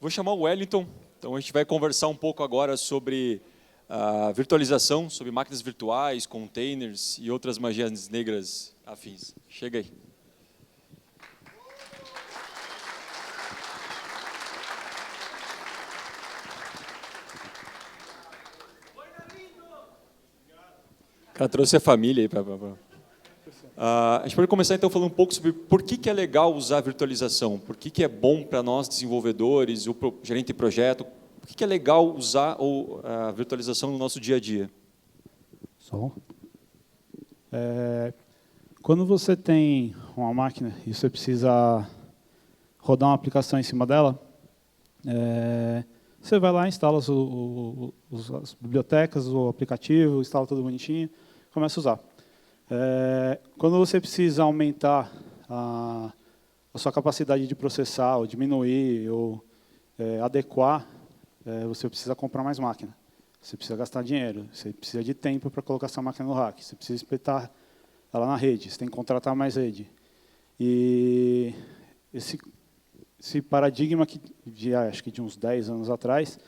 Vou chamar o Wellington. Então, a gente vai conversar um pouco agora sobre a virtualização, sobre máquinas virtuais, containers e outras magias negras afins. Chega aí. O cara trouxe a família aí para... a gente pode começar então falando um pouco sobre por que é legal usar a virtualização, por que é bom para nós desenvolvedores, o gerente de projeto, por que é legal usar a virtualização no nosso dia a dia? Quando você tem uma máquina e você precisa rodar uma aplicação em cima dela, você vai lá, instala as bibliotecas, o aplicativo, instala tudo bonitinho, começa a usar. Quando você precisa aumentar a sua capacidade de processar, ou diminuir, ou adequar, você precisa comprar mais máquina. Você precisa gastar dinheiro, você precisa de tempo para colocar essa máquina no rack, você precisa espetar ela na rede, você tem que contratar mais rede. E esse paradigma acho que de uns 10 anos atrás,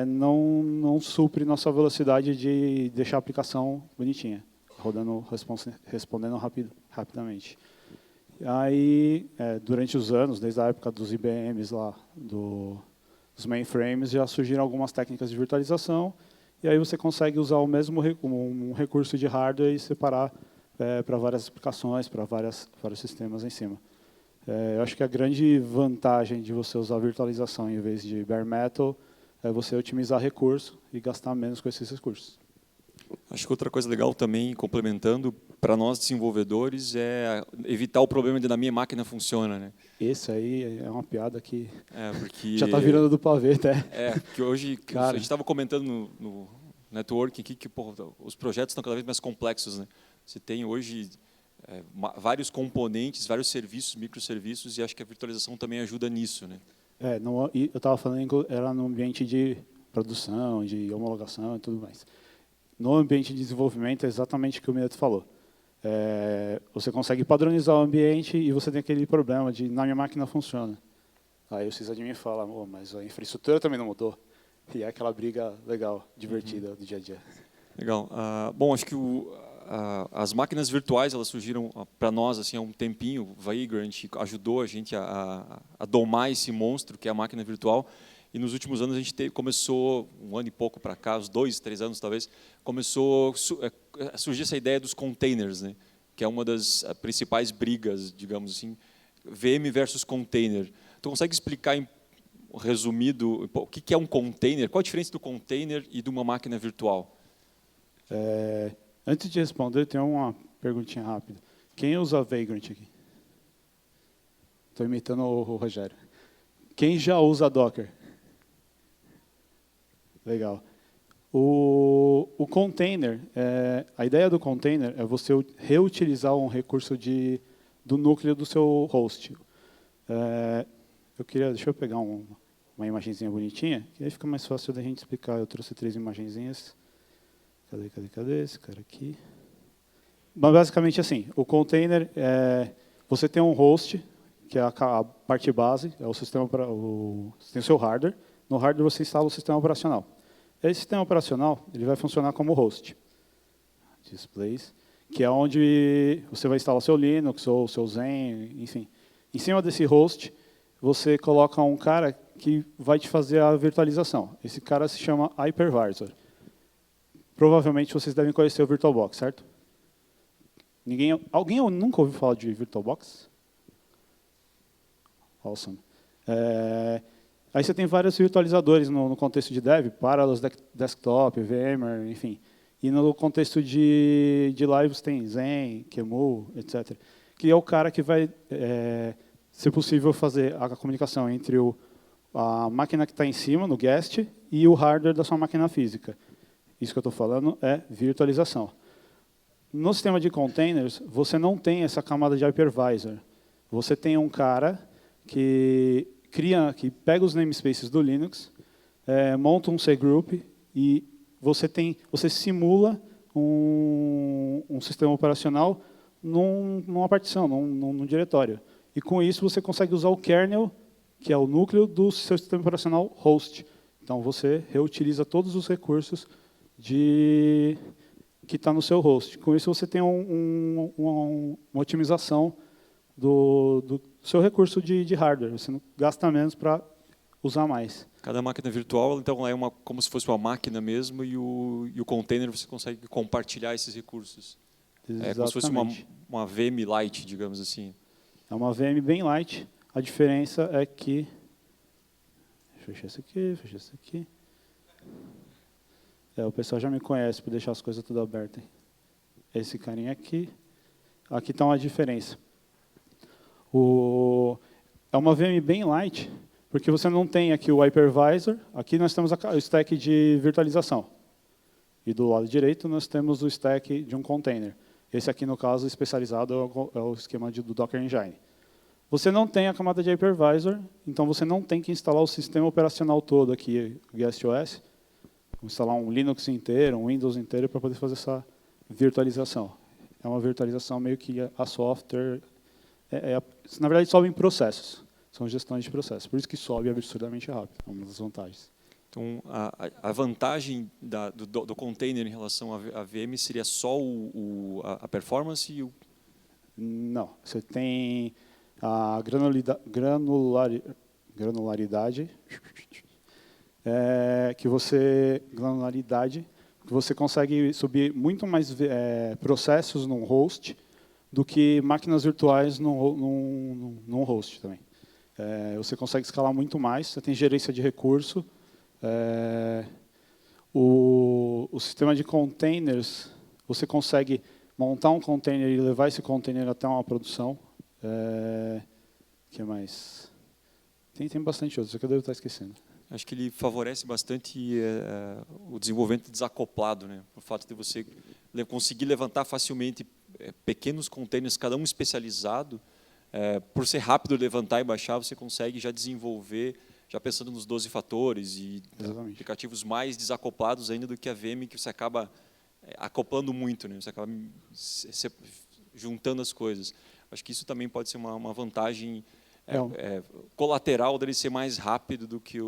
não supre nossa velocidade de deixar a aplicação bonitinha, rodando, respondendo rapidamente. Aí, durante os anos, desde a época dos IBMs lá, dos mainframes, já surgiram algumas técnicas de virtualização, e aí você consegue usar o mesmo um recurso de hardware e separar para várias aplicações, para vários sistemas em cima. Eu acho que a grande vantagem de você usar virtualização em vez de bare metal é você otimizar recurso e gastar menos com esses recursos. Acho que outra coisa legal também, complementando, para nós desenvolvedores, é evitar o problema de na minha máquina funciona, né? Esse aí é uma piada que porque já está virando do pavê, até. Porque hoje a gente estava comentando no network aqui que os projetos estão cada vez mais complexos, né? Você tem hoje vários componentes, vários serviços, microserviços, e acho que a virtualização também ajuda nisso, né? Eu estava falando, era no ambiente de produção, de homologação e tudo mais. No ambiente de desenvolvimento, é exatamente o que o Mineto falou. Você consegue padronizar o ambiente e você tem aquele problema de, na minha máquina funciona. Aí o sysadmin fala, mas a infraestrutura também não mudou. E é aquela briga legal, divertida do dia a dia. Legal. Bom, acho que as máquinas virtuais elas surgiram para nós assim, há um tempinho. O Vagrant ajudou a gente a domar esse monstro que é a máquina virtual. E nos últimos anos a gente começou, um ano e pouco para cá, uns 2, 3 anos talvez, começou a surgir essa ideia dos containers, né? Que é uma das principais brigas, digamos assim, VM versus container. Tu consegue explicar, resumido, o que é um container? Qual a diferença do container e de uma máquina virtual? Antes de responder, tem uma perguntinha rápida. Quem usa Vagrant aqui? Estou imitando o Rogério. Quem já usa Docker? Legal. O container, a ideia do container é você reutilizar um recurso do núcleo do seu host. Deixa eu pegar uma imagenzinha bonitinha, que aí fica mais fácil da gente explicar. Eu trouxe 3 imagenzinhas. Cadê esse cara aqui? Mas basicamente assim, o container, você tem um host, que é a parte base, é o sistema você tem o seu hardware. No hardware você instala o sistema operacional. Esse sistema operacional ele vai funcionar como host. Displays, que é onde você vai instalar o seu Linux ou o seu Zen, enfim. Em cima desse host, você coloca um cara que vai te fazer a virtualização. Esse cara se chama hypervisor. Provavelmente vocês devem conhecer o VirtualBox, certo? Alguém nunca ouviu falar de VirtualBox? Awesome. Aí você tem vários virtualizadores no contexto de dev, Parallels Desktop, VMware, enfim. E no contexto de live você tem Zen, QEMU, etc. Que é o cara que vai, se possível, fazer a comunicação entre a máquina que está em cima, no guest, e o hardware da sua máquina física. Isso que eu estou falando é virtualização. No sistema de containers, você não tem essa camada de hypervisor. Você tem um cara que pega os namespaces do Linux, monta um cgroup e você simula um sistema operacional numa partição, num diretório. E com isso você consegue usar o kernel que é o núcleo do seu sistema operacional host. Então, você reutiliza todos os recursos que está no seu host. Com isso, você tem uma otimização do seu recurso de hardware. Você não gasta menos para usar mais. Cada máquina virtual, então, é como se fosse uma máquina mesmo, e o container você consegue compartilhar esses recursos. Exatamente. É como se fosse uma VM Lite, digamos assim. É uma VM bem light. A diferença é que... Deixa eu fechar isso aqui. O pessoal já me conhece por deixar as coisas tudo abertas. Esse carinha aqui. Aqui está uma diferença. É uma VM bem light, porque você não tem aqui o hypervisor. Aqui nós temos o stack de virtualização. E do lado direito nós temos o stack de um container. Esse aqui, no caso, especializado é o esquema do Docker Engine. Você não tem a camada de hypervisor, então você não tem que instalar o sistema operacional todo aqui, o Guest OS, instalar um Linux inteiro, um Windows inteiro para poder fazer essa virtualização. É uma virtualização meio que a software... na verdade, sobem processos. São gestões de processos. Por isso que sobe absurdamente rápido. É uma das vantagens. Então, a vantagem do container em relação à VM seria só a performance? Não. Você tem a granularidade que você consegue subir muito mais processos num host do que máquinas virtuais num host também. Você consegue escalar muito mais, você tem gerência de recurso. O sistema de containers, você consegue montar um container e levar esse container até uma produção. Que mais? Tem bastante outros, que eu devo estar esquecendo. Acho que ele favorece bastante o desenvolvimento desacoplado, né? O fato de você conseguir levantar facilmente pequenos containers, cada um especializado. Por ser rápido levantar e baixar, você consegue já desenvolver, já pensando nos 12 fatores e aplicativos mais desacoplados ainda do que a VM, que você acaba acoplando muito, né? Você acaba juntando as coisas. Acho que isso também pode ser uma vantagem colateral dele ser mais rápido do que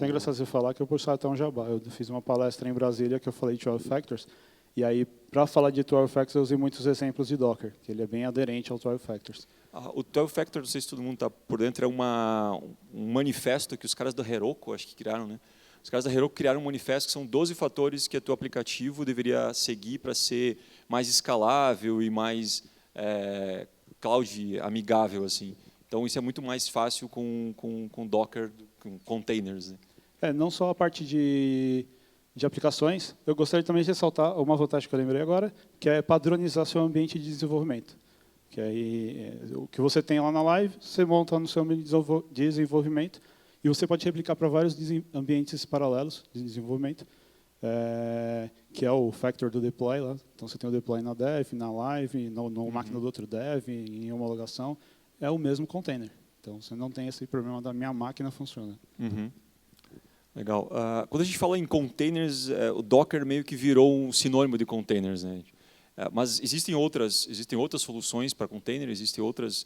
É engraçado você falar que eu puxei até um jabá. Eu fiz uma palestra em Brasília que eu falei de 12 Factors. E aí, para falar de 12 Factors, eu usei muitos exemplos de Docker, que ele é bem aderente ao 12 Factors. O 12 Factors, não sei se todo mundo está por dentro, é um manifesto que os caras da Heroku, acho que criaram, né? Os caras da Heroku criaram um manifesto que são 12 fatores que o teu aplicativo deveria seguir para ser mais escalável e mais cloud amigável, assim. Então, isso é muito mais fácil com Docker, com containers. Né? Não só a parte de aplicações, eu gostaria também de ressaltar uma vantagem que eu lembrei agora, que é padronizar seu ambiente de desenvolvimento. Que aí, o que você tem lá na live, você monta no seu ambiente de desenvolvimento e você pode replicar para vários ambientes paralelos de desenvolvimento, que é o factor do deploy lá. Então, você tem o deploy na dev, na live, na máquina do outro dev, em homologação. É o mesmo container. Então, você não tem esse problema da minha máquina funciona. Uhum. Legal. Quando a gente fala em containers, o Docker meio que virou um sinônimo de containers, né? Mas existem outras soluções para container, existem outras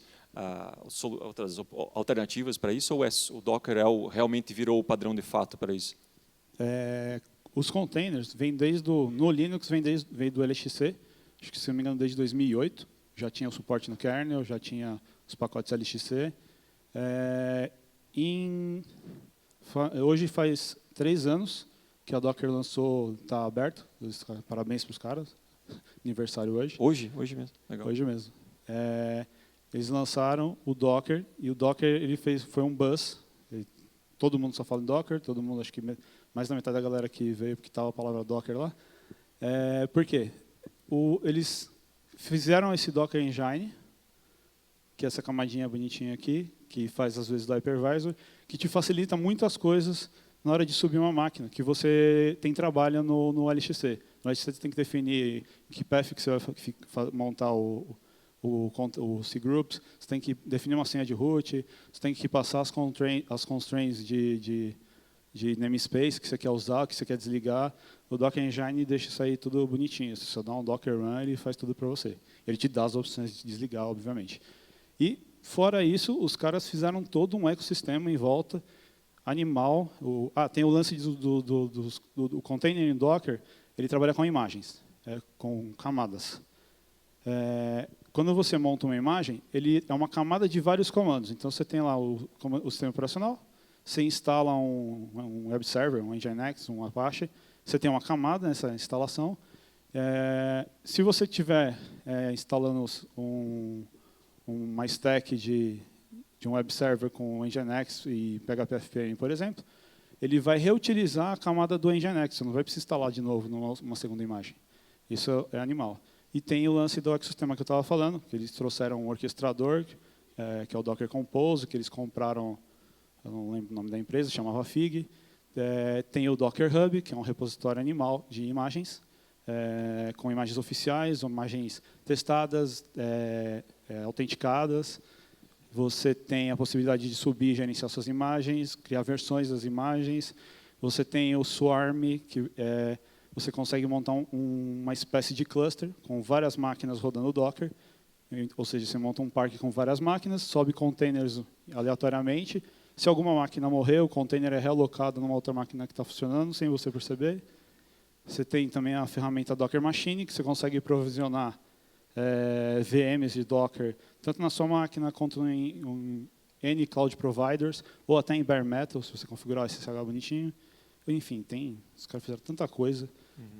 alternativas para isso, ou o Docker realmente virou o padrão de fato para isso? Os containers vêm no Linux vem do LXC, acho que se não me engano desde 2008, já tinha o suporte no kernel, já tinha os pacotes LXC. Hoje faz 3 anos que a Docker lançou, está aberto. Parabéns para os caras. Aniversário hoje. Hoje mesmo. Legal. Hoje mesmo. Eles lançaram o Docker e o Docker foi um buzz. Todo mundo só fala em Docker, todo mundo, acho que mais da metade da galera que veio porque estava a palavra Docker lá. Por quê? Eles fizeram esse Docker Engine, que é essa camadinha bonitinha aqui, que faz às vezes do hypervisor, que te facilita muitas coisas na hora de subir uma máquina, que você trabalha no LXC. No LXC você tem que definir que path que você vai montar o cgroups, você tem que definir uma senha de root, você tem que passar as constraints de namespace que você quer usar, que você quer desligar. O Docker Engine deixa isso aí tudo bonitinho. Você só dá um Docker Run e ele faz tudo para você. Ele te dá as opções de desligar, obviamente. E Fora isso, os caras fizeram todo um ecossistema em volta, animal. Tem o lance do container em Docker, ele trabalha com imagens, com camadas. Quando você monta uma imagem, ele é uma camada de vários comandos. Então, você tem lá o sistema operacional, você instala um web server, um Nginx, um Apache, você tem uma camada nessa instalação. Se você estiver instalando uma stack de um web server com Nginx e PHP-FPM, por exemplo, ele vai reutilizar a camada do Nginx, você não vai precisar instalar de novo numa segunda imagem. Isso é animal. E tem o lance do ecossistema que eu estava falando, que eles trouxeram um orquestrador, que é o Docker Compose, que eles compraram, eu não lembro o nome da empresa, chamava Fig. Tem o Docker Hub, que é um repositório animal de imagens, com imagens oficiais, imagens testadas, autenticadas. Você tem a possibilidade de subir e gerenciar suas imagens, criar versões das imagens. Você tem o Swarm, que você consegue montar uma espécie de cluster com várias máquinas rodando Docker. Ou seja, você monta um parque com várias máquinas, sobe containers aleatoriamente. Se alguma máquina morrer, o container é realocado numa outra máquina que está funcionando, sem você perceber. Você tem também a ferramenta Docker Machine, que você consegue provisionar VMs de Docker, tanto na sua máquina quanto em N cloud providers, ou até em bare metal, se você configurar o SSH bonitinho. Enfim, os caras fizeram tanta coisa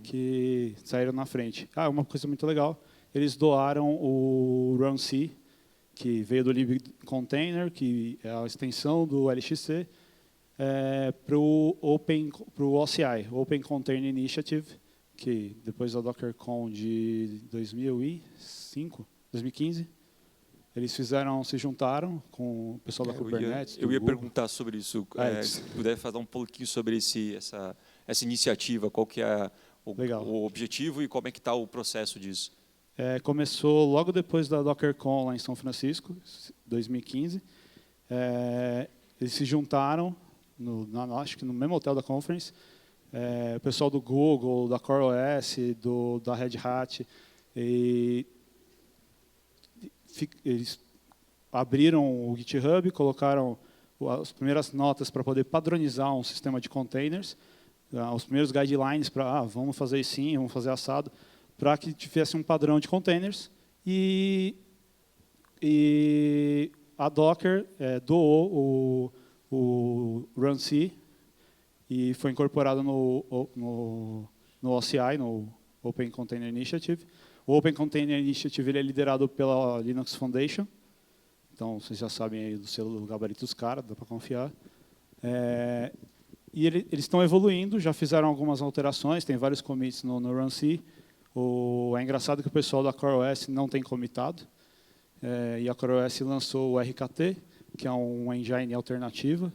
que saíram na frente. Uma coisa muito legal, eles doaram o runC, que veio do libcontainer, que é a extensão do LXC, para o OCI, Open Container Initiative, que depois da DockerCon de 2015, eles se juntaram com o pessoal da Kubernetes. Eu ia perguntar sobre isso. Se puder falar um pouquinho sobre essa iniciativa, qual que é o objetivo e como é que está o processo disso? Começou logo depois da DockerCon lá em São Francisco, 2015. Eles se juntaram, acho que no mesmo hotel da conference. O pessoal do Google, da CoreOS, da Red Hat, eles abriram o GitHub, colocaram as primeiras notas para poder padronizar um sistema de containers, os primeiros guidelines para vamos fazer assim, vamos fazer assado, para que tivesse um padrão de containers. E a Docker doou o runC, e foi incorporado no OCI, no Open Container Initiative. O Open Container Initiative ele é liderado pela Linux Foundation. Então, vocês já sabem aí do selo do gabarito dos caras, dá para confiar. E eles estão evoluindo, já fizeram algumas alterações, tem vários commits no runC. É engraçado que o pessoal da CoreOS não tem commitado. E a CoreOS lançou o RKT, que é uma engine alternativa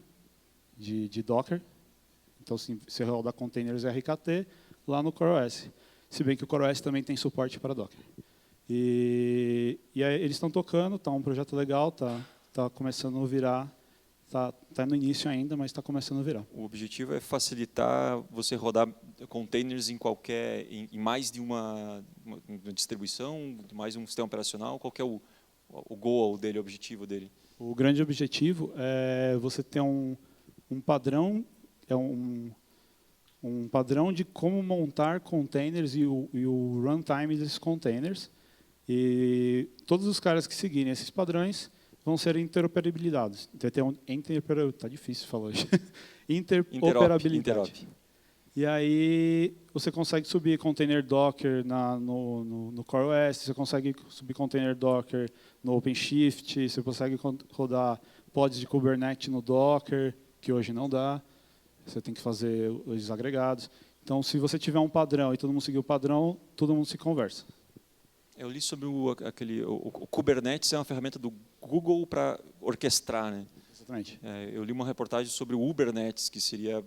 de Docker. Então, você roda containers RKT lá no CoreOS. Se bem que o CoreOS também tem suporte para Docker. E aí, eles estão tocando, está um projeto legal, está começando a virar, está no início ainda, mas está começando a virar. O objetivo é facilitar você rodar containers em mais de uma distribuição, mais de um sistema operacional. Qual que é o goal dele, o objetivo dele? O grande objetivo é você ter um padrão, um padrão de como montar containers e o runtime desses containers. E todos os caras que seguirem esses padrões vão ser interoperabilizados. Tá difícil falar hoje. Interoperabilidade. E aí você consegue subir container Docker no CoreOS, você consegue subir container Docker no OpenShift, você consegue rodar pods de Kubernetes no Docker, que hoje não dá. Você tem que fazer os agregados. Então, se você tiver um padrão e todo mundo seguir o padrão, todo mundo se conversa. Eu li sobre o Kubernetes, é uma ferramenta do Google para orquestrar, né? Exatamente. Eu li uma reportagem sobre o Ubernetes, que seria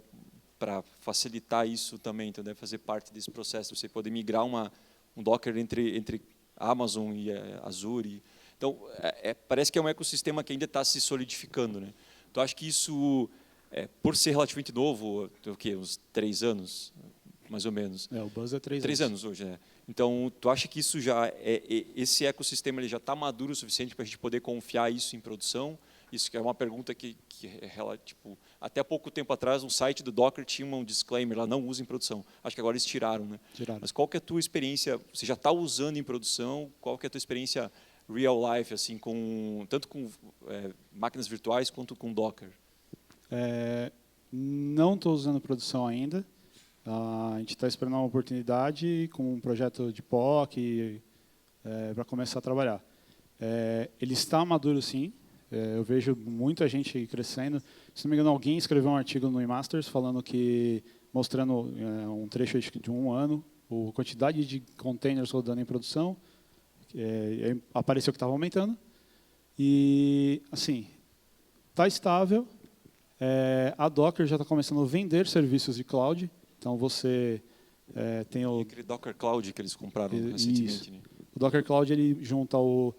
para facilitar isso também, então deve fazer parte desse processo, você poder migrar um Docker entre Amazon e Azure. Então, parece que é um ecossistema que ainda está se solidificando, né? Então, acho que isso, por ser relativamente novo, uns 3 anos, mais ou menos. O Buzz é 3 anos. 3 anos hoje, né? Então, tu acha que isso já esse ecossistema ele já está maduro o suficiente para a gente poder confiar isso em produção? Isso que é uma pergunta que tipo, até pouco tempo atrás, um site do Docker tinha um disclaimer lá, não usa em produção. Acho que agora eles tiraram, né? Mas qual que é a tua experiência? Você já está usando em produção? Qual que é a tua experiência real life, assim, tanto com máquinas virtuais quanto com Docker? Não estou usando produção ainda. A gente está esperando uma oportunidade com um projeto de POC para começar a trabalhar. Ele está maduro, sim. Eu vejo muita gente crescendo. Se não me engano, alguém escreveu um artigo no eMasters falando mostrando um trecho de 1 ano, a quantidade de containers rodando em produção. Apareceu que estava aumentando. E, assim, está estável. A Docker já está começando a vender serviços de cloud. Então, você tem o... aquele Docker Cloud que eles compraram recentemente. Né? O Docker Cloud ele junta o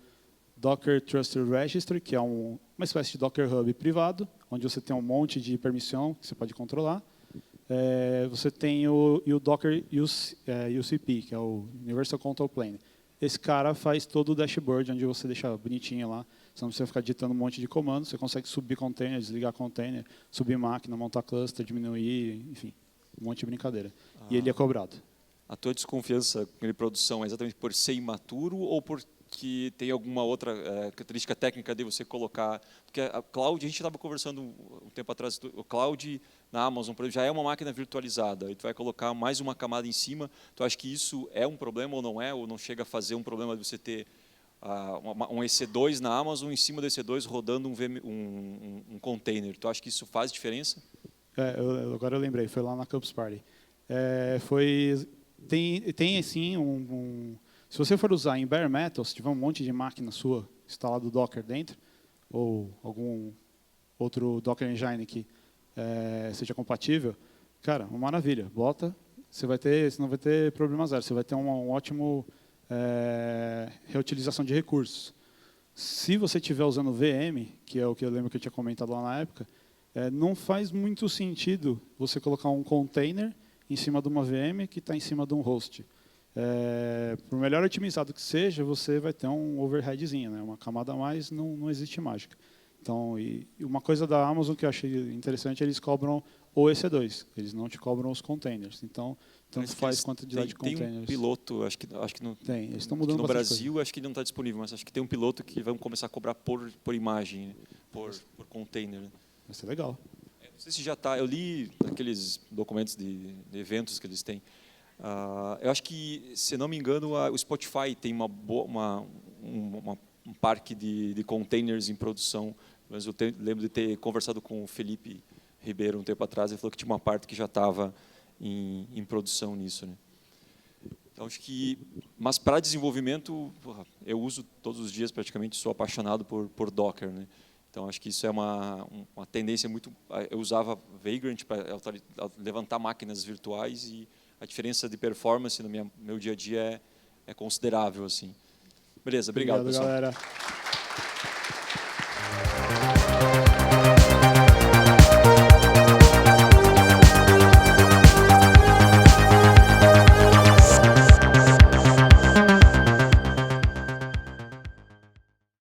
Docker Trusted Registry, que é uma espécie de Docker Hub privado, onde você tem um monte de permissão que você pode controlar. Você tem o Docker UCP, que é o Universal Control Plane. Esse cara faz todo o dashboard, onde você deixa bonitinho lá. Você não precisa ficar digitando um monte de comandos. Você consegue subir container, desligar container, subir máquina, montar cluster, diminuir, enfim, um monte de brincadeira. E ele é cobrado. A tua desconfiança com produção é exatamente por ser imaturo ou porque tem alguma outra característica técnica de você colocar? Porque a cloud, a gente estava conversando um tempo atrás, o cloud na Amazon, por exemplo, já é uma máquina virtualizada, e tu vai colocar mais uma camada em cima. Tu acha que isso é um problema ou não é? Ou não chega a fazer um problema de você ter um EC2 na Amazon, em cima do EC2 rodando um container? Tu acha que isso faz diferença? Agora eu lembrei, foi lá na Campus Party. Tem sim se você for usar em bare metal, se tiver um monte de máquina sua instalado Docker dentro, ou algum outro Docker Engine que seja compatível, cara, uma maravilha. Bota, você não vai ter problema zero. Você vai ter um ótimo reutilização de recursos. Se você estiver usando VM, que é o que eu lembro que eu tinha comentado lá na época, não faz muito sentido você colocar um container em cima de uma VM que está em cima de um host. Por melhor otimizado que seja, você vai ter um overheadzinho, né? Uma camada a mais, não existe mágica. Então, e uma coisa da Amazon que eu achei interessante, eles cobram o EC2, eles não te cobram os containers. Então, tanto faz quantidade de containers. Tem um piloto, acho que não. Tem, eles estão mudando bastante. No Brasil, acho que ele não está disponível, mas acho que tem um piloto que vai começar a cobrar por imagem, né? por container. Vai ser legal. Não sei se já está. Eu li aqueles documentos de eventos que eles têm. Eu acho que, se não me engano, o Spotify tem um parque de containers em produção. Mas eu lembro de ter conversado com o Felipe Ribeiro um tempo atrás. Ele falou que tinha uma parte que já estava em produção nisso, né? Então, acho que, mas para desenvolvimento, eu uso todos os dias praticamente. Sou apaixonado por Docker, né? Então, acho que isso é uma tendência muito. Eu usava Vagrant para levantar máquinas virtuais e a diferença de performance no meu dia a dia é considerável, assim. Beleza, obrigado pessoal. Galera.